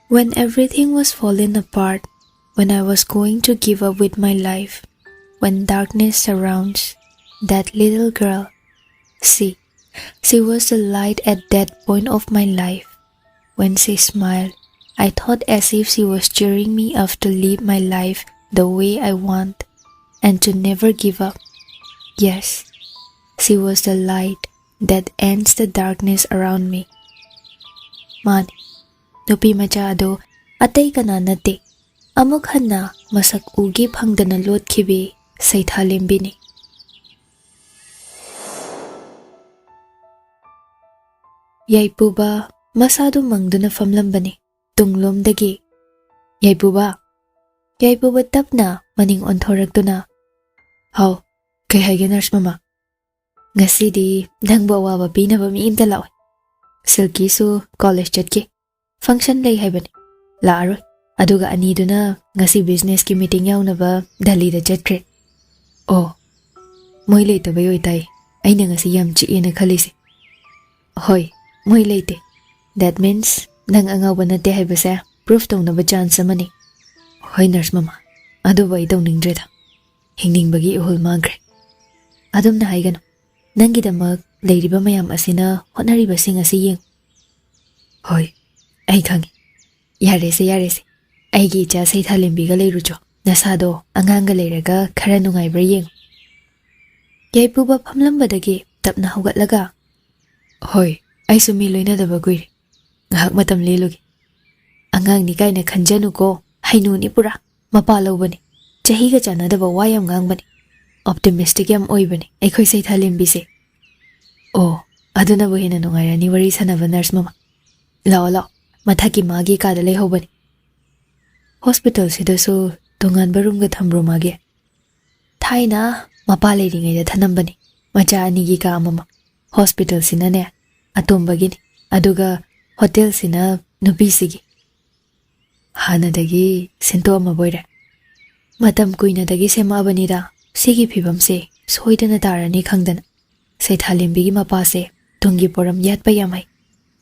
When everything was falling apart, when I was going to give up with my life, when darkness surrounds that little girl, she was the light at that point of my life. When she smiled, I thought as if she was cheering me up to live my life the way I want and to never give up. Yes, she was the light that ends the darkness around me. Mani, nupi macha ado atay kana nate. Amuk hana masak ugi phangdana lotkibi CHEINA ni. Yaipuba masado mangduna famlambani tunglomdagi. Yaipuba tapna maning onthoraktuna. How, kay haige nurse mama. Ngasidi nangba awawa pinaba mi imta laoy. Silky su college chatki. Function lay haibani. Laaroy. Aduga aniduna ngasi business ki meeting yawnaba Delhi da chatkre. Oh, moy leita bayoy tay. Ay na ngasi yam chiina khalisi. Hoy, moy leite. That means nang angawa na te haibasa proof tong na ba chance mani. Hoy nurse mama. Adu ba itong ningdreda. Hingning bagi uhul magre. Adum na haigano. Nangidamag leiriba mayam asina hotnariba sing asi yeng. Hoy, ay khangi. Yarese. Aigi cha CHEINA ga leirucho. Nasado anganga leiraga khara nungaibra yeng. Yaipuba phamlambadagi tapna hugatlaga. Hoy, ay sumi loinadaba guire. Ngahak matam lelugi. Angang ni kaina khanjanu ko hainu ni pura mapalaw bani. Chahi ga chanadaba wayam ngang bani. Optimistic yam oibani aikhoi CHEINA bise. Oh, aduna bo hina nungairani wari sanaba nurse mama. Lao mathaki magi kada leihobani. Hospital sidasu tongan barum ga thambro mage. Thaina mapa leiringai da thanambani. Macha anigi ka amama. Hospital sinane atombagini. Aduga hotel sina nubi sigi. Hanadagi sento ama boire. Matam kuina dagi sema abanida. Sigi phibamse soidana tarani khangdana. CHEINA gi mapa se tungi poram yatpa yamai.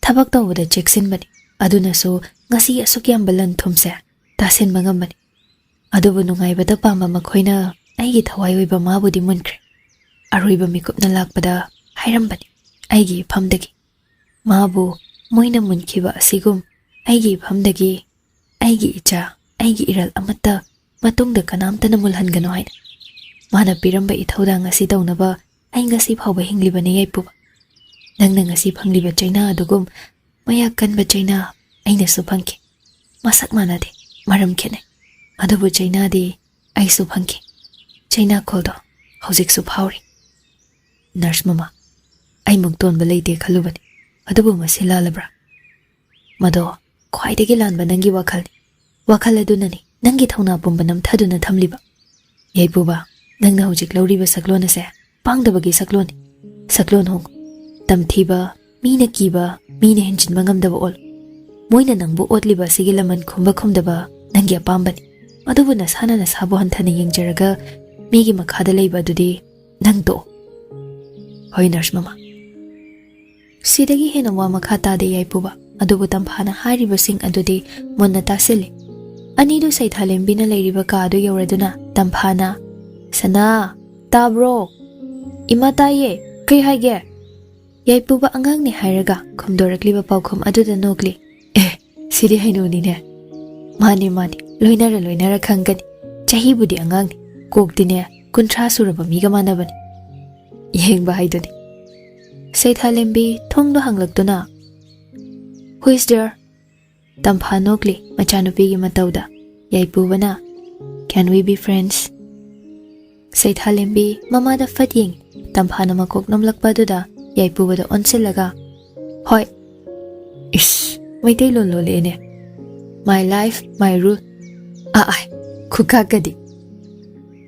Thabak tawda cheksin bani. Aduna so ngasi asuk yam balan thumse tasin mangambani. Adubu nungaibada pamba makhoina aigi thawai oiba mabudi munkre. Aroiba mikupna lakpada hairambani. Aigi phamdagi. Mabu moina munkiba asigum aigi phamdagi aigi icha aigi iral amata matungda kanamtana mulhangano haina. Mana piramba ithauda ngasi dawnaba ai ngasi phawba hinglibani yaipuba. Nangna ngasi phangliba CHEINA adugum maya kanba CHEINA aina su phangki. Masak manade maram khene. Adubu CHEINA di ai su phangki. CHEINA koldo hojik su phawri. Nurse mama, ai mukton ba leite khalubani. Adubu masila labra. Mado khwaidagi lanba nangi WakhaL. WakhaL adunani nangi thauna pumbanam thaduna thamliba. Yaipuba nangna hojik lawriba saklon ase pangdabagi saklon. Saklon hong tamthiba mina kiba mina henchinba ngamdaba ol. Moina nangbu otliba sigilaman khumba khumdaba nangi apambani. Adubu nasana nasabu hanthana yengjaraga migi makhada leiba dudi nangto. Hoy nurse mama. Sidagi hena wa makha tade yaipuba. Adubu tamphana hariba sing adudi monna tasili. Anidu CHEINA bina leiriba ka adu yauraduna tamphana. Sana, tabro. Ima taye, kay haige. Yaipuba angang ni hairaga khumdorakliba paukhum aduda nokli. Sidi hainuni ne. Mani, loinara khangani. Chahi budi angang ni. Kokdi ne, kuntra suraba miga manabani. Yengba haiduni. CHEINA bi thongdo hanglaktuna. Who is there? Tampha nokli machanupi gi matauda. Yaipuba na. Can we be friends? CHEINA bi mamada fatyeng. Tampha na makok namlakpa duda. Yaipuba da onsilaga. Hoy. Ish. Maitay lolo ene. My life, my rule. Ay. Kukagadi.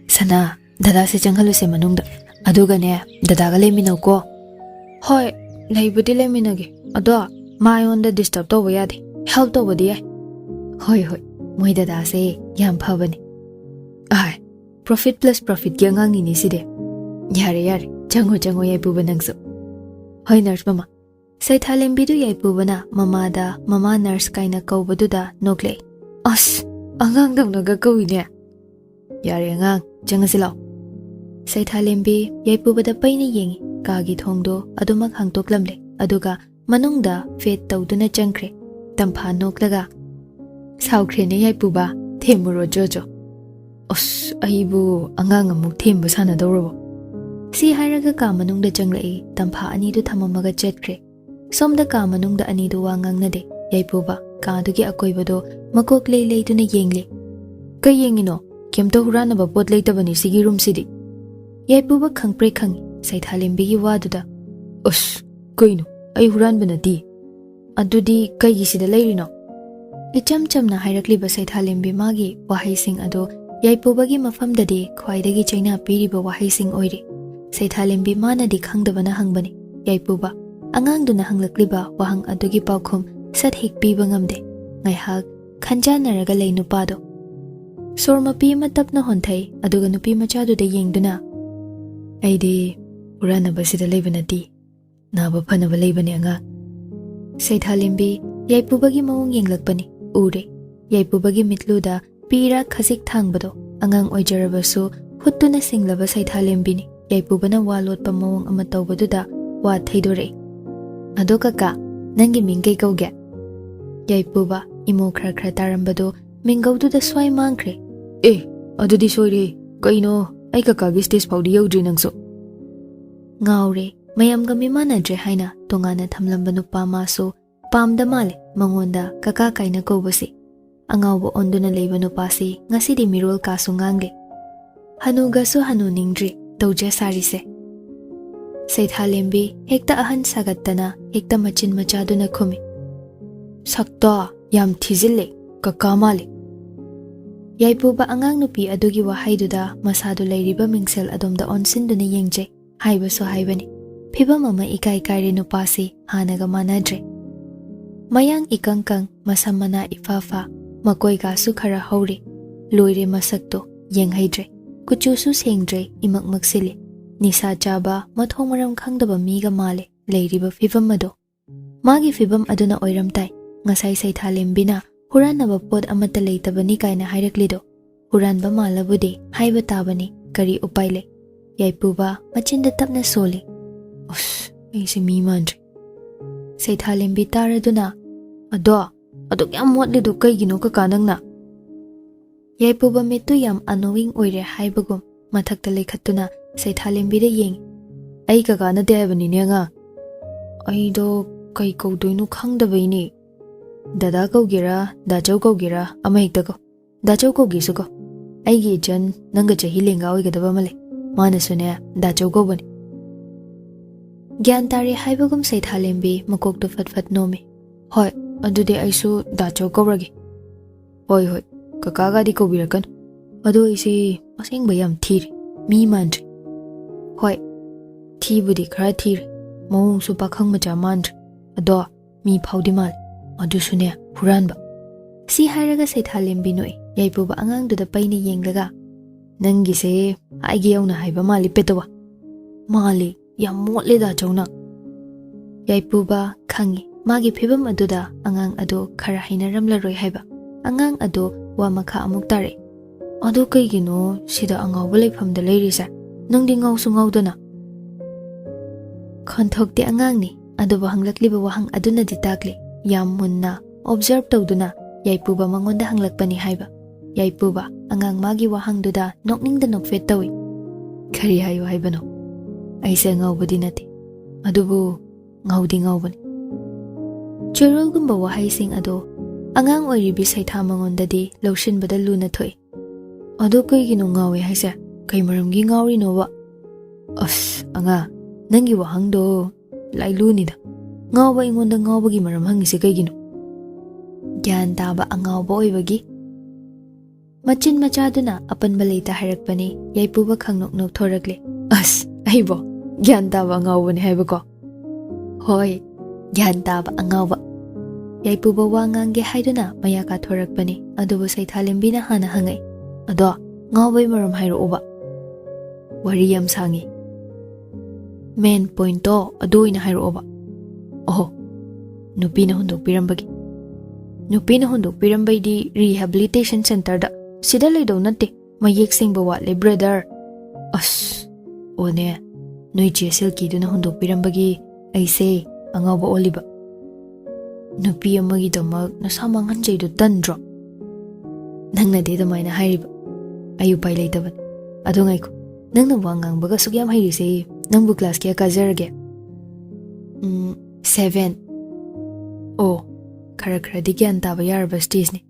Sana. Dada se changhalu se manungda. Aduga ne. Dada ga leminaw ko. Hoy. Naibudi leminagi. Ado. Mayonda disturb to yadi. Help to bodi ay. Hoy. Moy dada se yam phabani. Ay. Profit plus profit gyangang ni side. Yare. Chango yaipuba nangso. Hoy nurse mama. Saithalembidu yaipubana mamada mama nurse kaina kaubaduda noklei. As, angang dangnaga kawine. Yare angang, jangasilao. Saithalembi yaipubada paina yengi kagi thongdo adumak hangtoklamle aduga manungda fet tawduna changkre tampha noklaga saukrene yaipuba themuro jojo. Os aibu angang amuk themba sanadawrabo. Si hairaga ka manungda changlei tampha anidu thamamaga chetkre. Somda ka manungda anidu wangangnade yaipuba kadugi akoibado makok lei duna yengle. Kay yengino kemto huranaba pot leitabani sigi room sidi. Yaipuba khangpre khangi Saithalembigi waduda. Os kaino ai huranba nati. Adudi kaigi sida leirino. Icham chamna hairakliba Saithalembi magi wahaising ado yaipubagi mafamdadi khwaidagi CHEINA piriba wahaising oire. Saithalembi manadi khangdabana hangbani yaipuba angangduna hanglakliba wahang adugi paukhum sat hik piba ngamde ngaihak khanjanaraga lei nupado. Sorma pi matapna honthai aduga nupi machaduda yengduna. Aidi huranaba sida leibanati naba phanaba leibani anga. Saithalembi yaipubagi mawong yenglakpani ure. Yaipubagi mitluda pira khasik thangbado angang oijarabasu huttuna singlaba Saithalembini yaipubana walotpa mawong ama tawbaduda wa thaidore. Ado kaka nangi mingkei kauge. Yaipuba imo khra khra tarambado mingaududa swai mangkre. Adudi soire kaino ai kakagi stage paudi yaudri nangso. Ngaure mayamga mimanadre haina tongana thamlamba nupa maso pamda male mangonda kaka kaina kaubasi. Angawbo onduna leiba nupasi ngasidi mirol kasu ngangle. Hanuga su hanu ningdri tawja sarise. Saithalembi hekta ahan sagattana hekta machin machaduna khumi. Sakta yam thizille kaka male. Yaipuba angang nupi adugi wahaiduda masadu leiriba mingsel adomda onsinduna yengje haibaso haibani. Phiba mama ikai kaire nupasi hanaga manadre. Mayang ikangkang masamana ifafa makoi gasu khara haure. Loire masakto yenghaidre. Kuchusu sengdre imak maksili. Nisa chaba mathong maram khangdaba miga male leiriba phibam mado. Magi phibam aduna oiramtai ngasai Saithalembina huranaba pod amata leitabani kaina hairaklido. Huranba malabudi haiba tabani kari upaile. Yaipuba machinda tapna soli. Os, aisi mi mandri. Saithalembi taraduna. Ado kyam motlido kaigino kakanangna. Yaipuba mitu yam annoying oire haibagum mathakta lekhatuna Saithalembi da yeng. Ai kakana de haibani nga. Aido kai kaudoinu khangdabaini. Dada kaugira, dachau kaugira, ama hekta ko. Dachau kaugisu ko. Aigi jan nanga chahi lenga oigadaba male. Mana sune dachau kaubani. Gyan tari haibagum Saithalembi makokto fatfat nomi. Hoi, adude aisu dachau kauragi. Hoi, kakaga di kaubirakan. Ado isi asing bayam thiri, mi mandri. Hoi, thibudi khara thiri, mawong su pakhang macha mandri. Ado mi phaudi mal. Adu sune huranba. Si hairaga Saithalembi noi yaipuba angangduda paini yenglaga. Nangi se aigi yauna haiba mali petawa. Mali yam motle da chawna. Yaipuba khangi magi phibam aduda angang ado khara hinaramlaroi haiba. Angang ado wa makha amuk tare. Ado kaigino sida angawba leifamda leirisa. Nangdi ngawsu ngawdana. Khonthokti angangni aduba hanglakliba wahang aduna ditakli. Yam munna observe tawduna yaipuba mangonda hanglakpani haiba. Yaipuba angang magi wahangduda nokningda nokfet tawi. Kari hayo haibano. Aise ngawbadi nati. Adubu ngawdi ngawbani. Churulgumba wahaising ado angang oiribi Saitha mangondadi lawshinbada luna thoi. Ado kaigino ngawe haisa kay maramgi ngawri nowa. As anga nangi wahangdo lailunida. Ngawba ingonda ngawbagi maram hangisi kaigino. Gyan taba angawba oibagi. Machin machaduna apan balita harakpani yaipuba khangnok thorakle. As aibo gyan taba angawbani haiba ko. Hoi gyan taba angawba. Yaipuba wangange haiduna mayaka thorakpani adubu Saithalembina hana hangai. Ado ngawbai maram hairo oba. Wari yam sangi. Main point to ado ina hairo oba. Oh, Nupina hundok pirambagi. Nupina hundok pirambai di rehabilitation center da. Sida lay daw nante. Mayek sing bawa le brother. As. One. Noi jesel ki do na hundok pirambagi. Ay say. Angaw ba oliba. Nupi amagi damag na samangan jay do tandro. Nang na de damay na hayriba. Ayu pay lay taban. Ado ngay ko. Nang nawangang baga sugyam hayri say. Nang bu class kaya kazarage. 7. Oh, kara di gyan taba yaraba stage ni.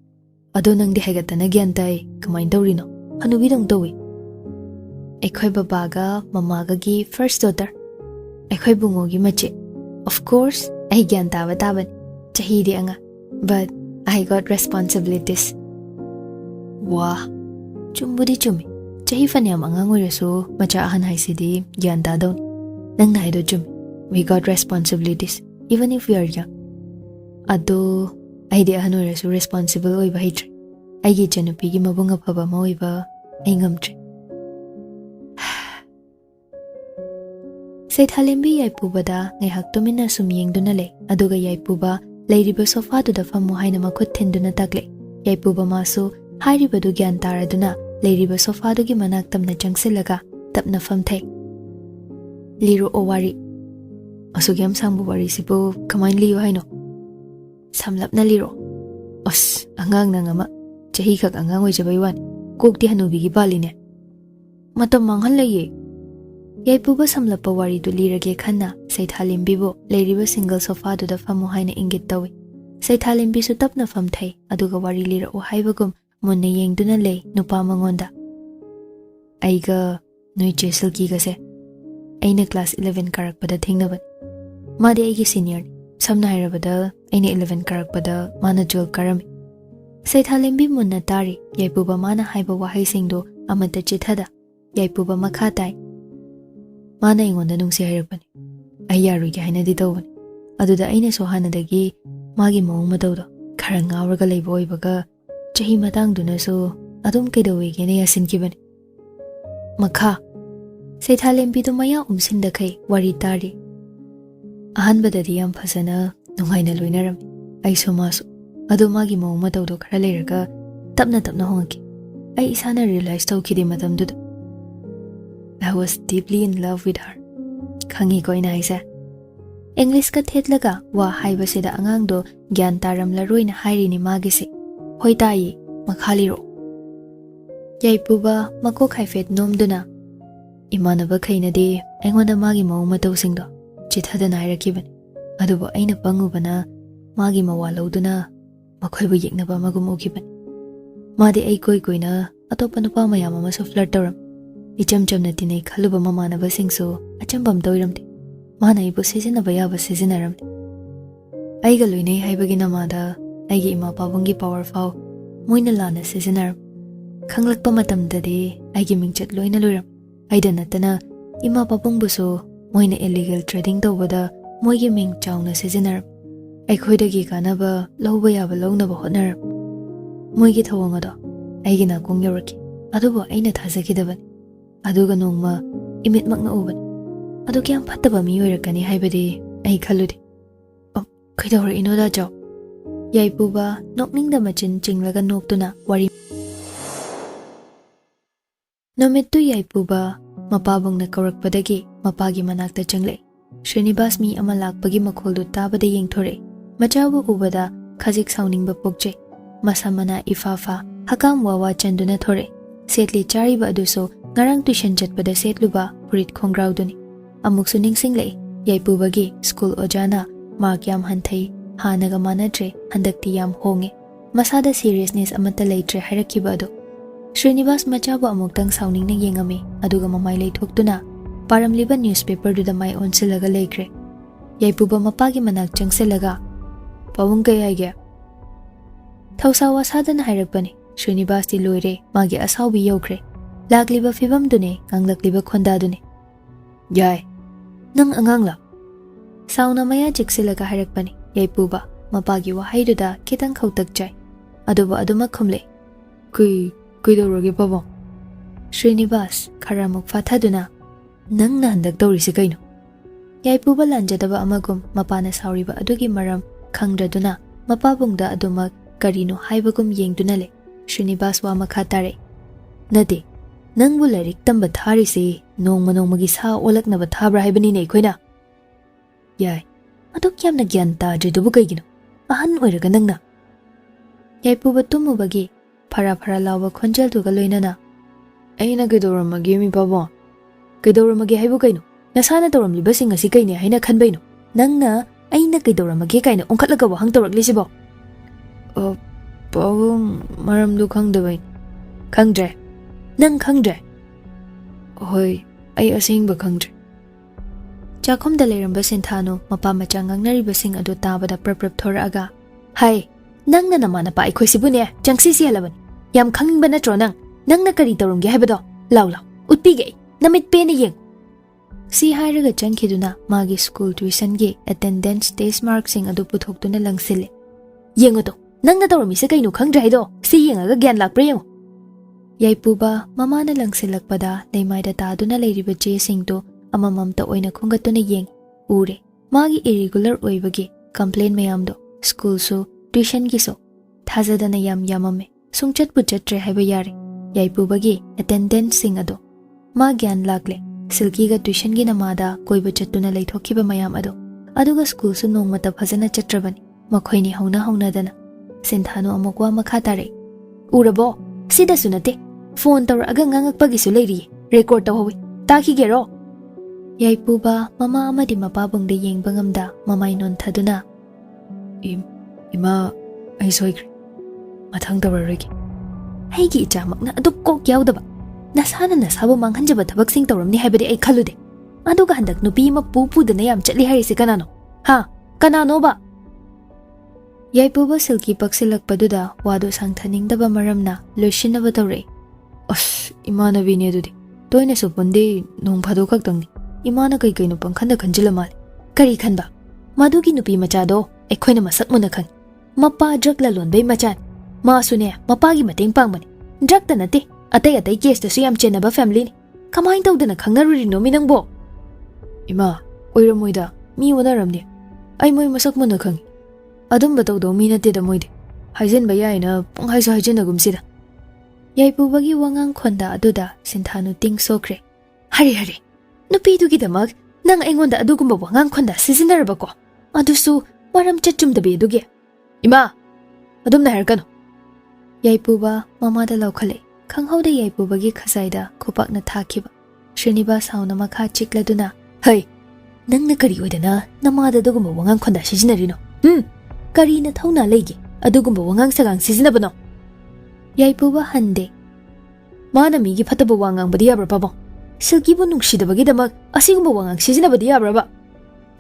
Ado nang di hagata na gyan tay kamain daw rino. Ano bidang dawi? Ako'y babaga, mamaga gi first daughter. Ako'y bungo gi machi. Of course, ay gyan taba taban. Chahi di anga. But I got responsibilities. Wah, chumbudi chumi. Chahi fanyam anga nguraso machaahan hay sidi gyan ta daw ni. Nang naido chumi. We got responsibilities. Even if we are young. Ado, ay di ahan oraso responsible oiba hitri. Ay gi chanupi gi mabunga paba mo oiba ay ngamtri. Say thalimbi yai pubada ngay hak tumina sumyeng duna le. Aduga yai puba lay riba sofa do da famu hay na makut tinduna tagle. Yai puba maso hay riba do gyan tara duna lay riba sofa do gi manak tam na changsilaga tap na famtay. Liro o wari. Asugyam sambu wari sipo kamain liyo hay no. Samlap na liro. Os, angang na ngama. Chahi kag angang oy jabaywan. Kuk di hanubi gi bali ne. Matam manghal laye. Yai puba samlap pa wari do lirage khanna. Say thalimbi bo layriba single sofa do da famu hay na ingit tawi. Say thalimbi su tap na fam thay. Aduga wari lira o hay bagum mun na yeng do na lay nupa mangonda. Aiga noy jesel ki gase. Aina class 11 karak pada thingnaban. Madi aigi senior ni. Samna hairabada, aina 11 karak pada mana jol karami. Say thalimbi munna tari, yai puba mana haiba wahay singdo amata chithada, yai puba makhatay. Mana ingonda nungsi hairabani. Ay yaru ki haina di tawbani. Aduda aina sohanadagi, magi maung madawda, karang ngawraga laybo ibaga, chahi matang duna so, adum kaidawi gina yasin kibani. Makha. Say thalimbi do maya umsinda kay, wari tari. Ahanbadadi yam phasana nunghaina loinaram ai somasu adu magi maung matawdo khara leiraga tapna hongaki ai isana realize tawkidi matamduda I was deeply in love with her khangi ko ina haisa English ka thetlaga wa haibasida angangdo gyan taramla roina hairi ni magisi hoitai makhaliro yai puba mako khaifet nomduna imanaba khaina de engonda magi maung matawsingdo chithada nairakiban adubo aina pangubana magi mawalauduna makhoi bu yeknaba magum ukiban madi ai koina atopa nupa mayam amaso flirt tawram icham chamna tinai khaluba mamana basingso achambam toiramti mana ibu sejina bayaba sejinaram aiga loinai haibagi namada aigi ima pabungi power fau moina lana sejinaram khanglakpa matamdadi aigi mingchat loina loiram aida natana ima pabung buso moina illegal trading tawbada moigi ming chawna sejinaram aikhoidagi kanaba lawba yaba lawnaba hotnaram moigi thawangado aigi na kong yoraki adubo aina thazakidabani aduga nongma imit makna ubani adu kyam phattaba mi oirakani haibadi ai khaludi kaidawra inoda jaw yai puba nokningda machin chinglaga noktuna wari nomittu yai puba mapabongna kaurakpadagi mapagi manakta changle Srinivas mi ama lakpagi makholdu tabada yengthore machabu ubada khajik sauningba pokje masamana ifafa hakam wawa chanduna thore setli chariba aduso ngarang tuition chatpada setluba purit khongrauduni amuksu ningsingle yaipubagi school ojana mark yam hanthai hanaga manatre handakti yam honge masada seriousness amata leitre harakiba adu Srinivas machabu amuktang sauningna yengame aduga mamai leithoktuna paramliba newspaper du da mai onsilaga leikre yaipuba mapagi manak changsilaga pawung kaya ge thausawa sadana hairakpani Srinivas ti loire magi asaubi yokre lakliba fibam dune anglakliba khonda dune yai nang angangla sauna maya jiksilaga hairakpani yaipuba mapagi wahai du da kitang khautak jai aduba aduma khumle kuidoroge pabong Srinivas kharamuk fathaduna nang na handak tawrisi kaino yaipuba lanjadaba amagum mapana sauriba adugi maram Khangdraduna mapabungda adumak karino haibagum yengduna le Srinivas wa makha tare nade nangbu lairik tamba thari se nongma nongmagi sa olaknaba thabra haibani ne khoina yai aduk yamna gyan ta jidubu kaigino ahan oiraga nangna yaipuba tumubagi phara phara lawa khonjal duga loinana aina gaidoramagi mi baba gaidoramagi haibu kaino nasana toramli basing asi kaine haina khanbaino nangna aina gaidoramagi kaina onkhatlaga wahang toraklisibo pawum maramdu khangdabai khangdre nang khangdre hoi ai asingba khangdre chakhomda leiramba sinthano mapa macha ngangnaribasing adu tabada prap thoraga hai nangna namana pa ikhoi sibune changsi si halaban yam khangba natro nangna kari torumge haibado law utpige namit pene yeng si hairaga changkhiduna magi school tuition ge attendance test marks sing adu puthokduna langsile yengodo nangna torumi se kainu khangdre haido si yengaga gyan lakpre yengo yaipuba mamana langsilakpada leimaida taduna leiriba je singdo amamamta oina khungatuna yeng ure magi irregular oibagi complaint mayamdo school so tuition gi so thazadana yamame sungchat puchatre haiba yare yaipubagi attendance sing ado ma gyan lakle silki ga tuition gi namada koiba chatuna leithokhiba mayam ado aduga school so nongmata phajana chatrabani makhoini hauna dana sinthano amokwa makha tare urabo sida sunate phone tor aga ngangakpagi su leiri record tawwi taki gero yaipuba mama amadi mapabungde yengbangamda mamai non thaduna ima ai soigre mathang tawragi haigi ichamakna adu kok yaudaba nasana nasabu manghanjaba thabak sing tawramni haibadi ai khalude aduga handak nupi ma pupu dana yam chatli harise kanano ha kanano ba yaipuba silki paksilakpaduda wadu sangthaningdaba maramna loishinaba tawre imana bini adudi toina so punde nong phado khakdangni imana kai kai no pangkhanda khanjila mal kari khanba madugi nupi machado ekhoina masak muna khang mapa drug la lonbei machan ma sune mapa gi mateng pangbani drug ta nate atai case ta suyam chenaba family ni kamain tawdana khangnaruri no minangbo ima oiramoida mi onaramni ai moi masak muna khang adumba tawdo mi nate da moide haijen ba yaina panghai so haijen agumsida yaipubagi wangang khonda aduda sinthanu ting sokre hari nupi dugi damak nang engonda adugumba wangang khonda sizinaraba ko adusu maram chachumda be dugi ima adumna herkano yaipuba mama da laukhale khanghauda yaipubagi khasaida khupakna thakiba Srinivas hauna makha chikladuna hai nangna kari oidana namada dugumba wangang khonda sizinarino kari na thauna leigi adugumba wangang sagang sizinabano yaipuba hande mana migi fataba wangang badi yabra babo silki bu nungsidabagi damak asigumba wangang sizinabadi yabra ba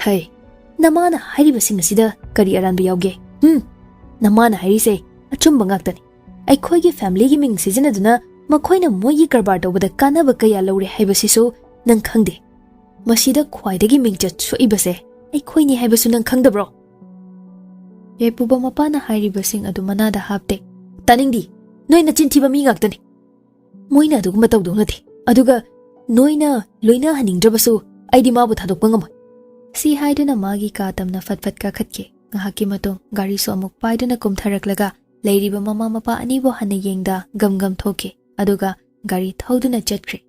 hai namana hairiba sing asida kari aranba yauge namana hairise achumba ngaktani aikhoigi family gi ming sizinaduna makhoina moigi karbar tawbada kanaba kaya lawre haibasisu nang khangde masida khwaidagi mingchat soibase aikhoini haibasu nang khangdabro yaipuba mapana hairiba sing adu manada hapte taningdi noina chintiba mi ngaktani moina adugumba tawdonati aduga noina loina haningdrabasu aidi mabu thadokpa ngamoi si haiduna magi ka tamna fatfat ka khatke ngahaki matong gari so amuk paiduna kumtharaklaga leiriba mama mapa anibo hana yengda gam thoke aduga gari thauduna chatkre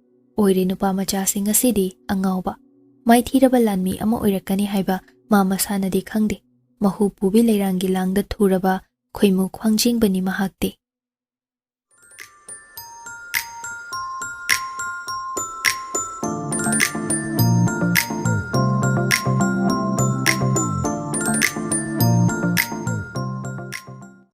oire nupa macha singa sidi angauba mai thiraba lanmi ama oirakani haiba mama sanadi khangde mahu pubi leirangi langda thuraba khoimu khwangjing bani mahakte